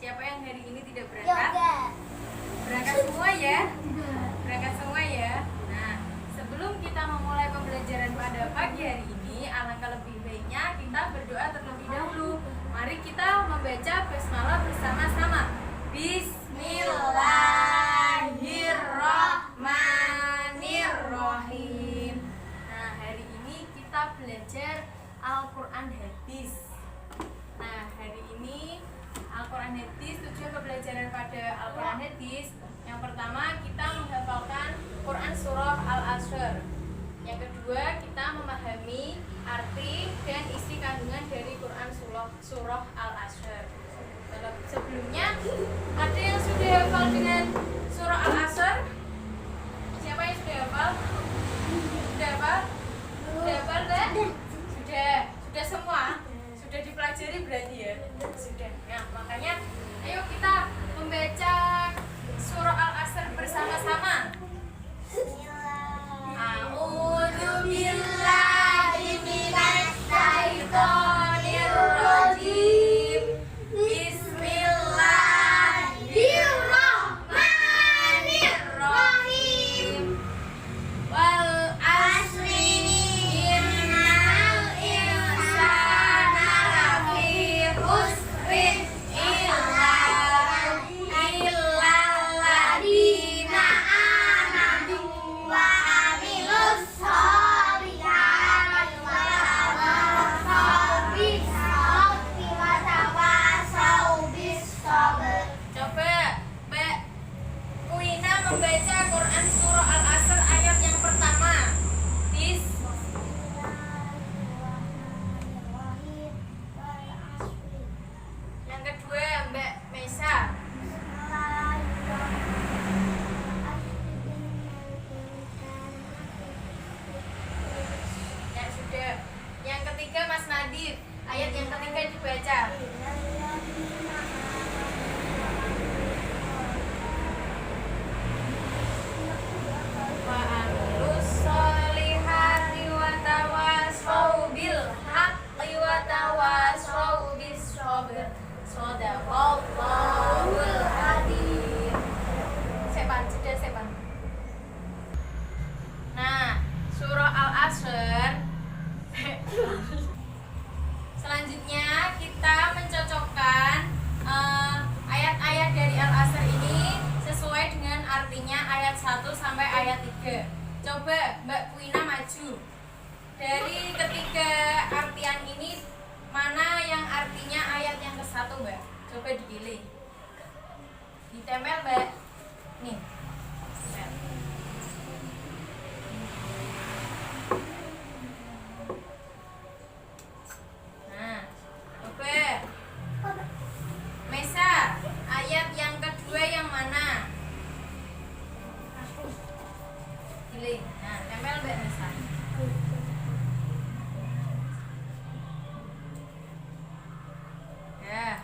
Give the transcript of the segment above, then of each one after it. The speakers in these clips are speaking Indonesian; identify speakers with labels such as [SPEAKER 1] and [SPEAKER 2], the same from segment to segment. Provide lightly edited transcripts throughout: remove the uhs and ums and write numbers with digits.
[SPEAKER 1] Siapa yang hari ini tidak berangkat? Berangkat semua ya? Berangkat semua ya? Nah, sebelum kita memulai pembelajaran pada pagi hari ini, alangkah lebih baiknya kita berdoa terlebih dahulu. Mari kita membaca basmalah bersama-sama. Bismillahirrahmanirrahim. Nah, hari ini kita belajar Al-Quran Hadis. Nah, hari ini Al-Quran Hadis, tujuan pembelajaran pada Al-Quran Hadis. Yang pertama, kita menghafalkan Quran Surah Al-Asr. Yang kedua, kita memahami arti dan isi kandungan dari Quran Surah Al-Asr. Sebelumnya, ada yang sudah hafal dengan Surah Al-Asr? Siapa yang sudah hafal? Sudah hafal? Sudah hafal, Mbak? Sudah semua? Sudah dipelajari berarti ya? Sudah. Nah, makanya ayo kita membaca Surah Al-Asr bersama-sama. A'udzubillahi minasyaitonirrajim. Bismillahirrahmanirrahim. Wal asri innal insana lafi khusrin illa alladziina amanu wa amilus sholihati wa tawassaw bis-sabri wa tawassaw bis-sabr. Coba Mbak Kuina membaca Quran Surah Al-Asr ayat yang pertama. Yang kedua Mbak Mesa. Ya sudah. Yang ketiga Mas Nadif. Ayat yang ketiga dibaca. Wa amilus sholihati wa tawassaw bil haqqi wa tawassaw bis sabr. Shadaqallahul adzim. Sepan. Nah, surah Al-Asr. Selanjutnya kita mencocokkan ayat-ayat dari Al-Asr ini sesuai dengan artinya ayat 1 sampai ayat 3. Coba Mbak Kuina maju. Dari ketiga artian ini, mana yang artinya ayat yang ke-1, Mbak? Coba dipilih. Ditempel, Mbak. Nih. Nah, coba. Mesa, ayat yang kedua yang mana? Pilih. Nah, tempel Mbak Mesa. Ya.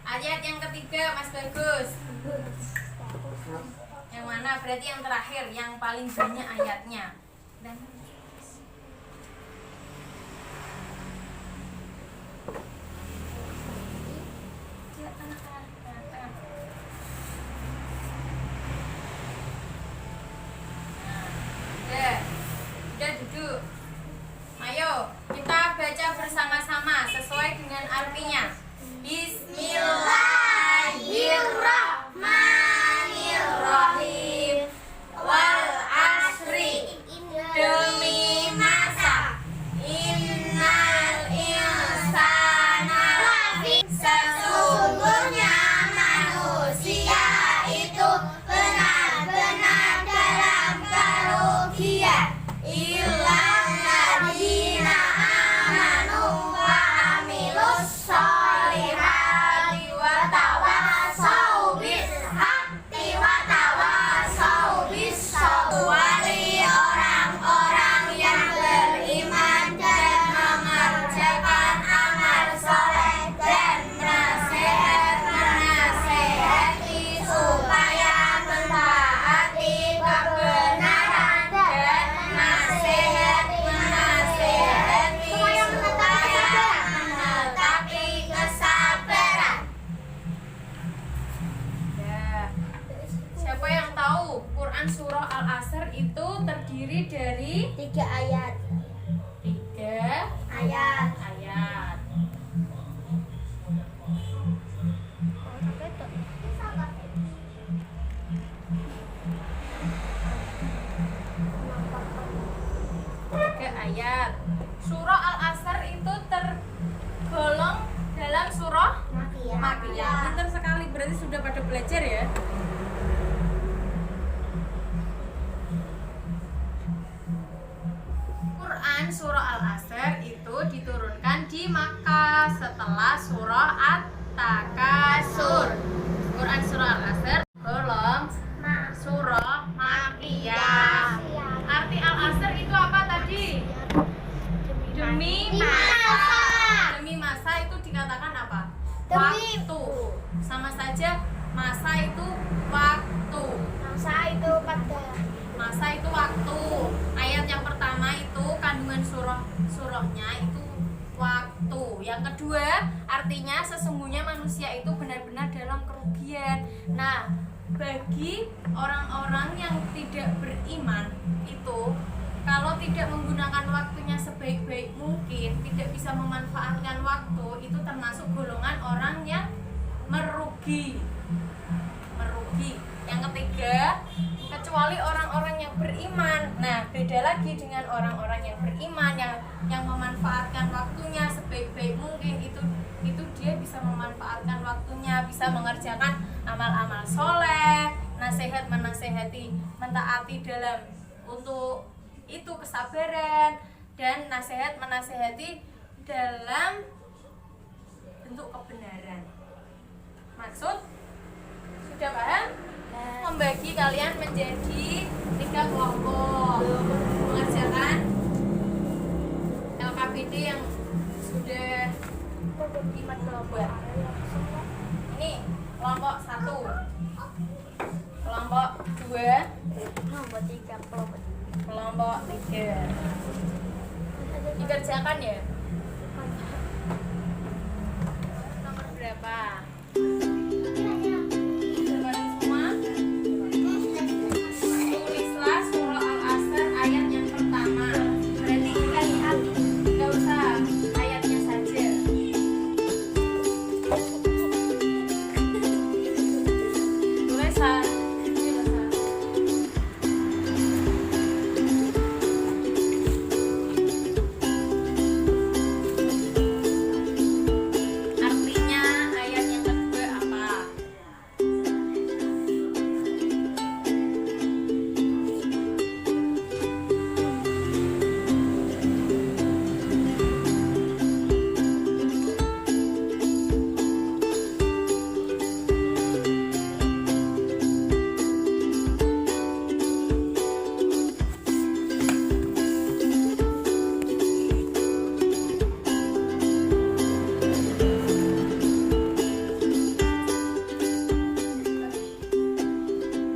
[SPEAKER 1] Ayat yang ketiga Mas Bagus. Yang mana? Berarti yang terakhir, yang paling banyak ayatnya. Dan udah duduk. Ayo kita baca bersama-sama sesuai dengan artinya. Bismillahirrahmanirrahim. Wal asri, demi masa, innal insana sesungguhnya manusia itu benar-benar dalam kerugian. Illalladzina amanu wa amilus sholihati wa tawassaw bil haqqi wa tawassaw bis sabr. Orang-orang yang beriman dan mengerjakan amal soleh dan menasehati supaya mentaati kebenaran dan menasehati dari
[SPEAKER 2] 3 ayat.
[SPEAKER 1] 3
[SPEAKER 2] Ayat.
[SPEAKER 1] ayat. Tiga ayat. Surah Al-Asr itu tergolong dalam surah Makiyah. Pintar sekali, berarti sudah pada belajar ya. Quran surah Al-Asr itu diturunkan di Makkah setelah surah At-Takasur. Quran surah Al-Asr golong surah Makiyah. Arti Al-Asr itu apa tadi? Demi masa. Demi masa itu dikatakan apa? Waktu. Sama saja masa itu waktu. Masa itu waktu. Ayat yang pertama itu kandungan surahnya itu waktu. Yang kedua artinya sesungguhnya manusia itu benar-benar dalam kerugian. Nah, bagi orang-orang yang tidak beriman itu kalau tidak menggunakan waktunya sebaik-baik mungkin, tidak bisa memanfaatkan waktu, itu termasuk golongan orang yang merugi. Yang ketiga, kecuali orang-orang yang beriman. Nah, beda lagi dengan orang-orang yang beriman yang memanfaatkan waktunya sebaik-baik mungkin, itu dia bisa memanfaatkan waktunya, bisa mengerjakan amal-amal soleh, nasihat menasehati, mentaati dalam untuk itu kesabaran, dan nasihat menasehati dalam bentuk kebenaran. Maksud sudah paham? Membagi kalian menjadi 3 kelompok, mengerjakan LKPD yang sudah 5 kelompok. Ini kelompok 1, kelompok 2, kelompok 3. Dikerjakan ya. Nomor berapa? Tulislah surah Al-Asr ayat yang pertama. Berarti kita lihat, nggak usah ayatnya saja. Tulisan. Artinya ayat yang kedua apa?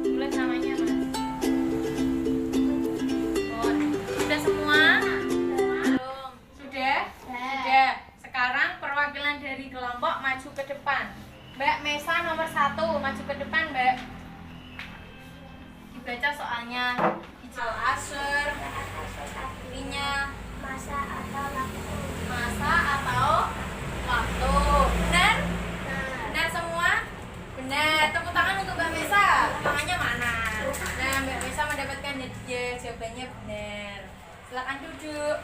[SPEAKER 1] Tulis namanya Mas. Oh, sudah semua? Belum. Sudah? Sudah. Sekarang perwakilan dari kelompok maju ke depan. Mbak Mesa nomor 1 maju ke depan, Mbak. Dibaca soalnya. Hijau asur. Artinya masa atau waktu. Benar? Benar semua? Benar. Tepuk tangan untuk Mbak Mesa. Tangannya mana? Nah, Mbak Mesa mendapatkan hadiah. Jawabannya benar. Silakan duduk.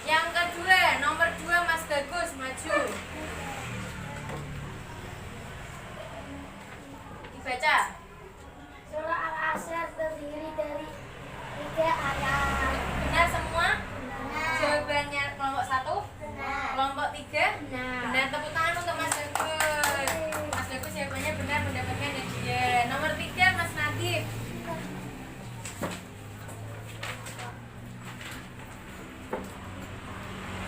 [SPEAKER 1] Yang kedua, nomor 2 Mas Bagus maju. Dibaca.
[SPEAKER 2] Surah Al-Asr terdiri dari 3 ayat.
[SPEAKER 1] Benar semua?
[SPEAKER 2] Benar.
[SPEAKER 1] Jawabannya kelompok 1?
[SPEAKER 2] Benar.
[SPEAKER 1] Kelompok 3?
[SPEAKER 2] Benar.
[SPEAKER 1] Benar, tepuk tangan untuk Mas Bagus. Mas Bagus jawabannya benar, mendapatkan hadiah. Nomor 3 Mas Nadif.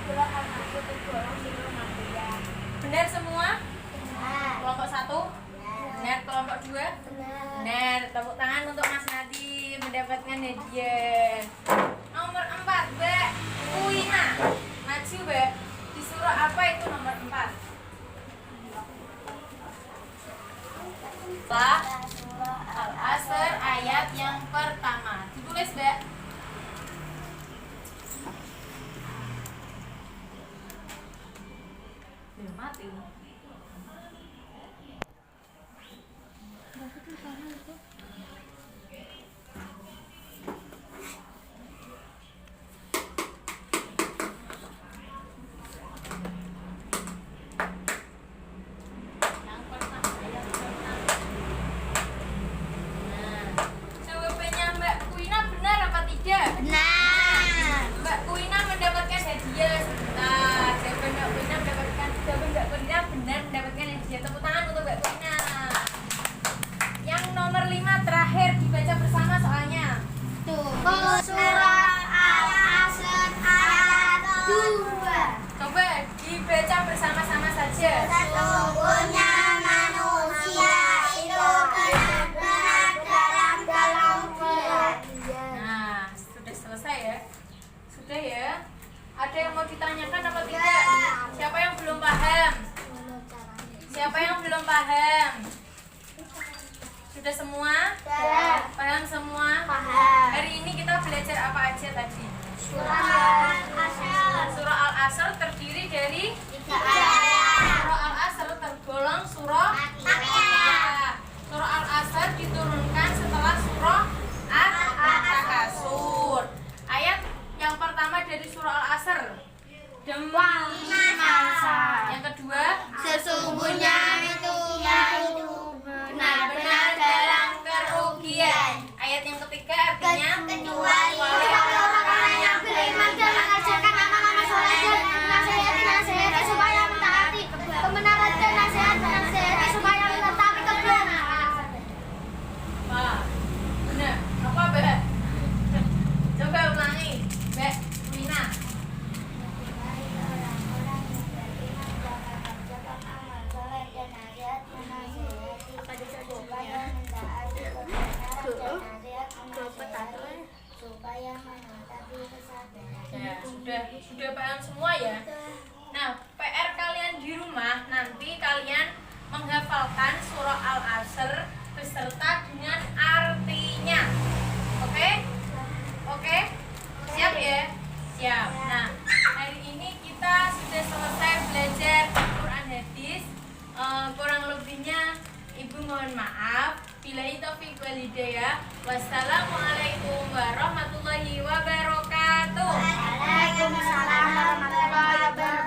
[SPEAKER 2] Surah Al-Asr tergolong surah Makiyah.
[SPEAKER 1] Benar semua?
[SPEAKER 2] Benar.
[SPEAKER 1] Kelompok 1? Benar, kelompok 2?
[SPEAKER 2] Benar.
[SPEAKER 1] Benar, tepuk tangan untuk Mas Nadif mendapatkan hadiah. masing-masing. Jawabannya Mbak Kuina benar apa tidak?
[SPEAKER 2] Benar.
[SPEAKER 1] Mbak Kuina mendapatkan hadiah. Sebentar, jawaban Mbak Kuina benar mendapatkan hadiah. Tepuk tangan untuk Mbak Kuina. Yang nomor 5 terakhir dibaca bersama soalnya.
[SPEAKER 2] Surah Al-Asr ayat 2.
[SPEAKER 1] Coba dibaca bersama-sama saja.
[SPEAKER 2] Sesungguhnya manusia itu benar-benar dalam kegelapan.
[SPEAKER 1] Nah, sudah selesai ya? Sudah ya? Ada yang mau ditanyakan apa tidak? Siapa yang belum paham? Siapa yang belum paham? Sudah semua?
[SPEAKER 2] Sudah.
[SPEAKER 1] Paham semua?
[SPEAKER 2] Paham.
[SPEAKER 1] Hari ini kita belajar apa aja tadi?
[SPEAKER 2] Surah Al-Asr.
[SPEAKER 1] Surah Al-Asr terdiri dari
[SPEAKER 2] 3 ayat.
[SPEAKER 1] Surah Al-Asr tergolong surah Makkiyah. Surah Al-Asr diturunkan setelah surah At-Takasur. Ayat yang pertama dari surah Al-Asr, demi masa. Yang kedua,
[SPEAKER 2] Sesungguhnya manusia itu benar-benar dalam kerugian.
[SPEAKER 1] ayat yang ketiga artinya
[SPEAKER 2] Kecuali orang-orang yang beriman dan mengajarkan amal-amal soleh dan menasihati supaya mentaati kebenaran dan nasihat supaya menetapi kebenaran.
[SPEAKER 1] Wah, benar. Apa, Mbak? Coba ulangi, Mbak Wina.
[SPEAKER 2] Supaya menetapi kesabaran.
[SPEAKER 1] Ya, sudah paham semua ya. Nah, PR kalian di rumah nanti kalian menghafalkan surah Al-Asr beserta dengan artinya. Oke? Oke? Siap ya? Siap. Nah, hari ini kita sudah selesai belajar Al-Quran hadis. Kurang lebihnya Ibu mohon maaf. Billahi taufiq wal hidayah. Wassalamualaikum warahmatullahi wabarakatuh.
[SPEAKER 2] Waalaikumsalam warahmatullahi wabarakatuh.